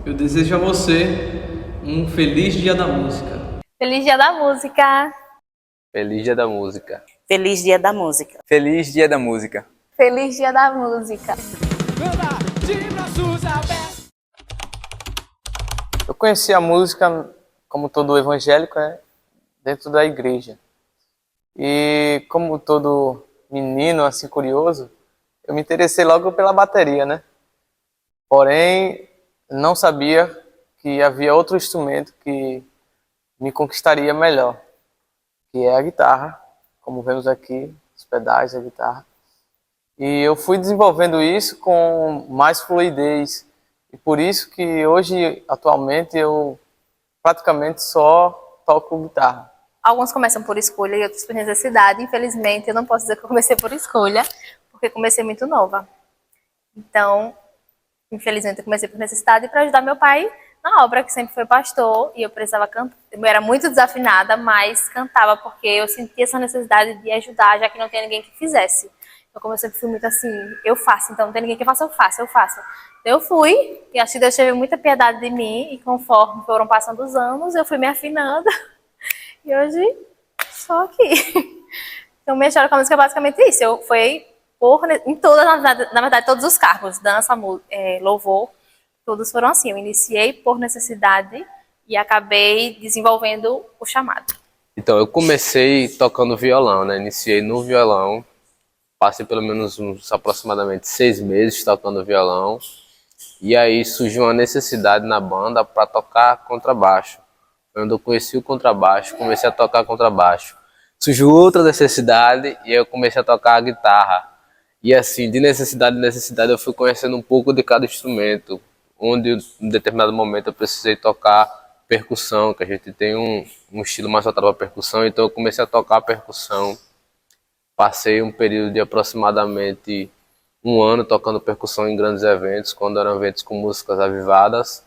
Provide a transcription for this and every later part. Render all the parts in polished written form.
Eu desejo a você um feliz Dia da Música. Feliz Dia da Música! Feliz Dia da Música. Feliz Dia da Música. Feliz Dia da Música. Feliz Dia da Música! Eu conheci a música, como todo evangélico, dentro da igreja. E como todo menino, assim, curioso, eu me interessei logo pela bateria, né? Porém, não sabia que havia outro instrumento que me conquistaria melhor, que é a guitarra, como vemos aqui, os pedais da guitarra. E eu fui desenvolvendo isso com mais fluidez. E por isso que hoje, atualmente, eu praticamente só toco guitarra. Alguns começam por escolha e outros por necessidade. Infelizmente, eu não posso dizer que eu comecei por escolha, porque comecei muito nova. Então, infelizmente, eu comecei por necessidade para ajudar meu pai na obra, que sempre foi pastor, e eu precisava cantar. Eu era muito desafinada, mas cantava porque eu sentia essa necessidade de ajudar, já que não tinha ninguém que fizesse. Então, como eu sempre fui muito assim, eu faço, então não tem ninguém que faça, eu faço. Então, eu fui, e acho que Deus teve muita piedade de mim, e conforme foram passando os anos, eu fui me afinando. E hoje, só aqui. Então, minha história com a música é basicamente isso. Eu fui em todas, na verdade, todos os cargos, dança, louvor, todos foram assim. Eu iniciei por necessidade e acabei desenvolvendo o chamado. Então, eu comecei tocando violão, né? Iniciei no violão, passei pelo menos uns aproximadamente 6 meses tocando violão. E aí surgiu uma necessidade na banda para tocar contrabaixo. Quando eu conheci o contrabaixo, comecei a tocar contrabaixo. Surgiu outra necessidade e eu comecei a tocar a guitarra. E assim, de necessidade em necessidade, eu fui conhecendo um pouco de cada instrumento. Onde, em determinado momento, eu precisei tocar percussão, que a gente tem um estilo mais voltado para percussão. Então eu comecei a tocar percussão. Passei um período de aproximadamente 1 ano tocando percussão em grandes eventos, quando eram eventos com músicas avivadas.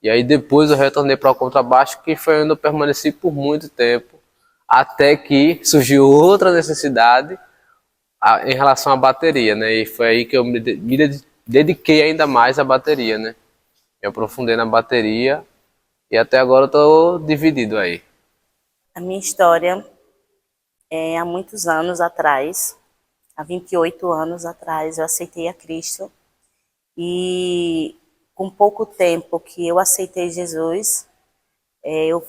E aí depois eu retornei para o contrabaixo, que foi onde eu permaneci por muito tempo, até que surgiu outra necessidade em relação à bateria, né? E foi aí que eu me dediquei ainda mais à bateria, né? Me aprofundei na bateria e até agora eu estou dividido aí. A minha história há muitos anos atrás, há 28 anos atrás, eu aceitei a Cristo. E com pouco tempo que eu aceitei Jesus, eu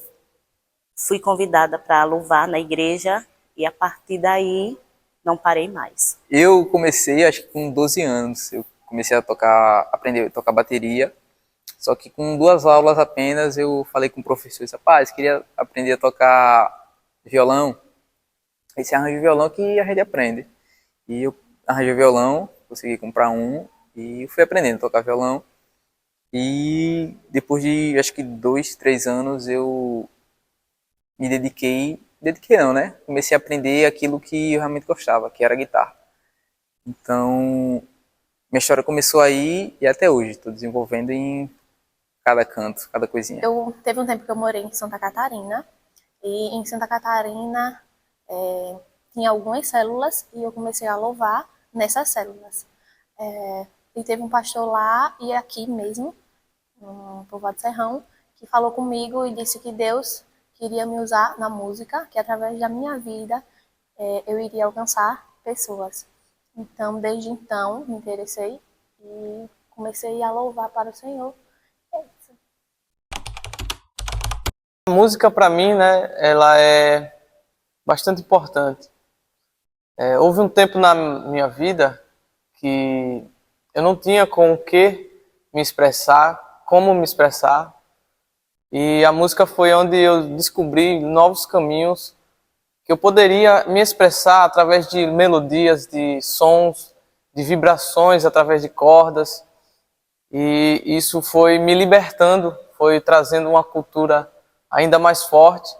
fui convidada para louvar na igreja e a partir daí não parei mais. Eu comecei, acho que com 12 anos, eu comecei a aprender a tocar bateria, só que com 2 aulas apenas eu falei com o professor, disse, rapaz, queria aprender a tocar violão, esse arranjo de violão que a gente aprende. E eu arranjei o violão, consegui comprar um e fui aprendendo a tocar violão. E depois de, acho que 2, 3 anos, eu me dediquei não, né? Comecei a aprender aquilo que eu realmente gostava, que era guitarra. Então, minha história começou aí e até hoje, estou desenvolvendo em cada canto, cada coisinha. Teve um tempo que eu morei em Santa Catarina, e em Santa Catarina tinha algumas células, e eu comecei a louvar nessas células. E teve um pastor lá, e aqui mesmo, no Povoado Serrão, que falou comigo e disse que Deus queria me usar na música, que através da minha vida eu iria alcançar pessoas. Então, desde então, me interessei e comecei a louvar para o Senhor. É isso. A música, para mim, né, ela é bastante importante. Houve um tempo na minha vida que eu não tinha com o que me expressar, como me expressar. E a música foi onde eu descobri novos caminhos que eu poderia me expressar através de melodias, de sons, de vibrações, através de cordas. E isso foi me libertando, foi trazendo uma cultura ainda mais forte.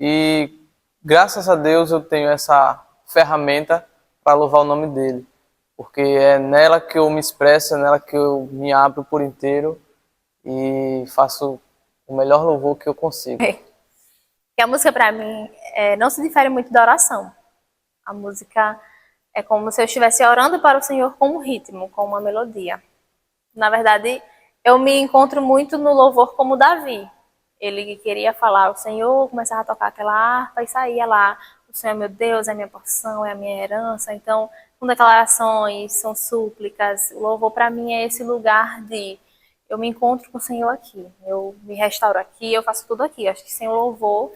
E graças a Deus eu tenho essa ferramenta para louvar o nome dele. Porque é nela que eu me expresso, é nela que eu me abro por inteiro e faço o melhor louvor que eu consigo. E a música, para mim, não se difere muito da oração. A música é como se eu estivesse orando para o Senhor com um ritmo, com uma melodia. Na verdade, eu me encontro muito no louvor como Davi. Ele queria falar o Senhor, começava a tocar aquela harpa e saía lá. O Senhor é meu Deus, é minha porção, é a minha herança. Então, são declarações, são súplicas. O louvor para mim é esse lugar de eu me encontro com o Senhor aqui, eu me restauro aqui, eu faço tudo aqui. Acho que sem o louvor,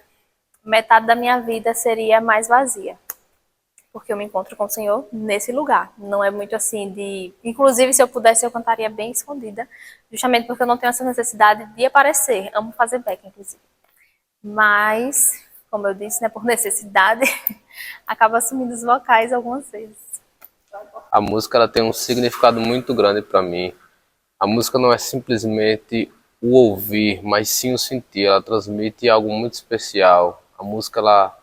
metade da minha vida seria mais vazia. Porque eu me encontro com o Senhor nesse lugar. Não é muito assim de... Inclusive, se eu pudesse, eu cantaria bem escondida. Justamente porque eu não tenho essa necessidade de aparecer. Amo fazer back, inclusive. Mas, como eu disse, né, por necessidade, acaba assumindo os vocais algumas vezes. A música ela tem um significado muito grande para mim. A música não é simplesmente o ouvir, mas sim o sentir. Ela transmite algo muito especial. A música ela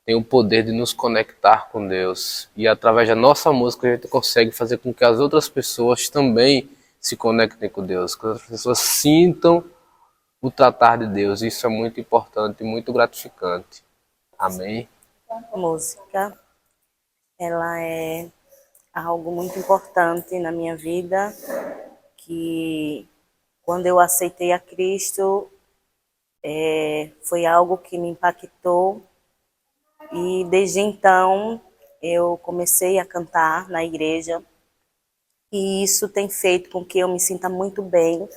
tem o poder de nos conectar com Deus. E através da nossa música a gente consegue fazer com que as outras pessoas também se conectem com Deus. Que as pessoas sintam o tratar de Deus. Isso é muito importante e muito gratificante. Amém? A música, ela é algo muito importante na minha vida, que quando eu aceitei a Cristo, foi algo que me impactou. E desde então eu comecei a cantar na igreja e isso tem feito com que eu me sinta muito bem,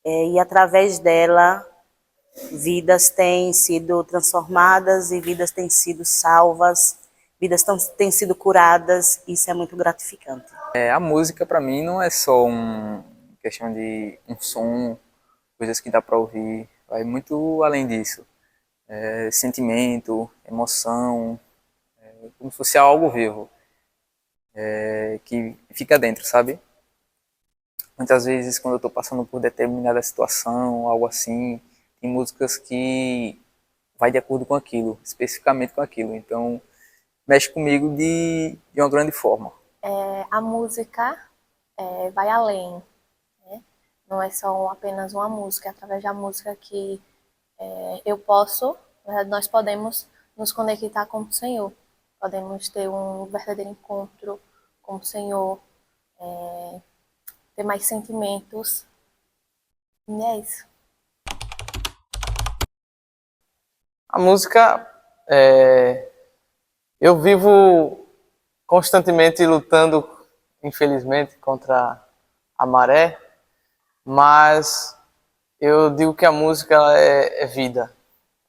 e através dela vidas têm sido transformadas e vidas têm sido salvas, vidas têm sido curadas. Isso é muito gratificante. A música para mim não é só uma questão de um som, coisas que dá para ouvir, vai muito além disso. Sentimento, emoção, como se fosse algo vivo, que fica dentro, sabe? Muitas vezes quando eu estou passando por determinada situação, algo assim, tem músicas que vai de acordo com aquilo, especificamente com aquilo, então mexe comigo de uma grande forma. A música vai além, né? Não é só apenas uma música, é através da música que eu posso, na verdade, nós podemos nos conectar com o Senhor, podemos ter um verdadeiro encontro com o Senhor, ter mais sentimentos, e é isso. A música, eu vivo constantemente lutando, infelizmente, contra a maré, mas eu digo que a música ela é vida.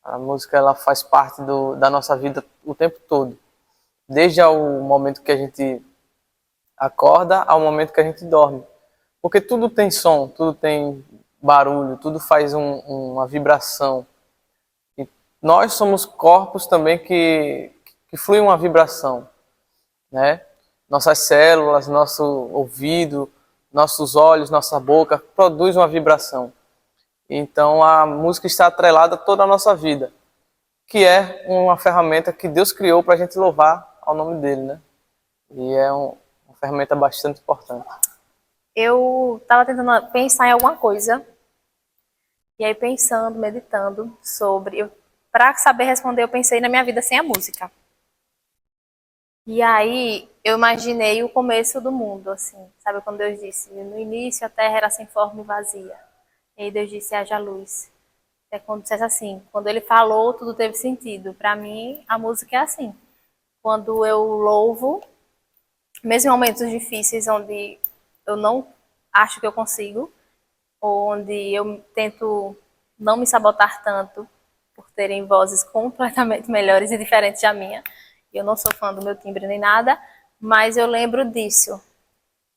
A música ela faz parte da nossa vida o tempo todo. Desde o momento que a gente acorda ao momento que a gente dorme. Porque tudo tem som, tudo tem barulho, tudo faz uma vibração. E nós somos corpos também que fluem uma vibração, né? Nossas células, nosso ouvido, nossos olhos, nossa boca produzem uma vibração. Então a música está atrelada a toda a nossa vida, que é uma ferramenta que Deus criou para a gente louvar ao nome dele, né? E é uma ferramenta bastante importante. Eu estava tentando pensar em alguma coisa, e aí pensando, meditando sobre... Para saber responder, eu pensei na minha vida sem a música. E aí eu imaginei o começo do mundo, assim, sabe quando Deus disse, no início a terra era sem forma e vazia. E aí Deus disse, haja luz. É quando dissesse assim, quando ele falou, tudo teve sentido. Para mim, a música é assim. Quando eu louvo, mesmo em momentos difíceis, onde eu não acho que eu consigo, ou onde eu tento não me sabotar tanto, por terem vozes completamente melhores e diferentes da minha. Eu não sou fã do meu timbre nem nada, mas eu lembro disso,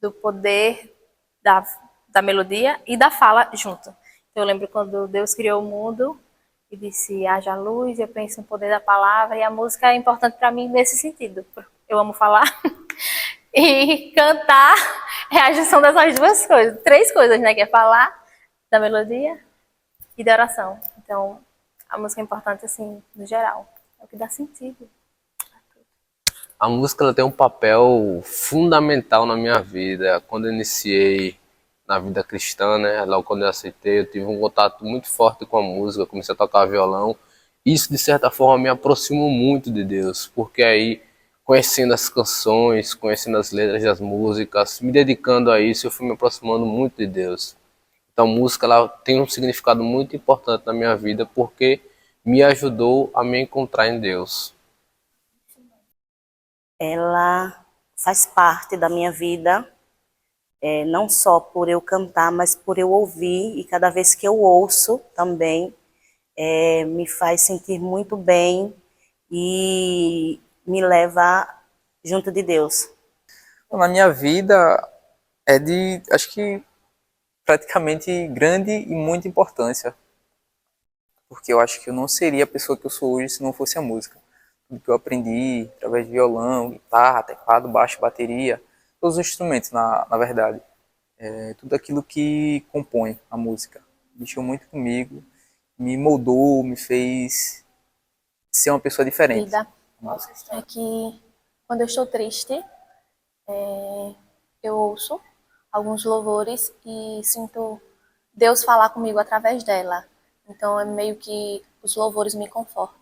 do poder da melodia e da fala junto. Eu lembro quando Deus criou o mundo e disse, haja luz, eu penso no poder da palavra, e a música é importante para mim nesse sentido. Eu amo falar e cantar é a junção dessas duas coisas, três coisas, né, que é falar, da melodia e da oração. Então, a música é importante, assim, no geral. É o que dá sentido. A música ela tem um papel fundamental na minha vida. Quando eu iniciei na vida cristã, né, logo quando eu aceitei, eu tive um contato muito forte com a música, eu comecei a tocar violão. Isso, de certa forma, me aproximou muito de Deus, porque aí, conhecendo as canções, conhecendo as letras das músicas, me dedicando a isso, eu fui me aproximando muito de Deus. Então, música ela tem um significado muito importante na minha vida porque me ajudou a me encontrar em Deus. Ela faz parte da minha vida, não só por eu cantar, mas por eu ouvir, e cada vez que eu ouço também, me faz sentir muito bem e me leva junto de Deus. Na minha vida é de, acho que praticamente grande e muita importância, porque eu acho que eu não seria a pessoa que eu sou hoje se não fosse a música. Tudo que eu aprendi através de violão, guitarra, teclado, baixo, bateria, todos os instrumentos, na verdade. Tudo aquilo que compõe a música. Mexeu muito comigo, me moldou, me fez ser uma pessoa diferente. Vida é que quando eu estou triste, eu ouço alguns louvores e sinto Deus falar comigo através dela. Então é meio que os louvores me confortam.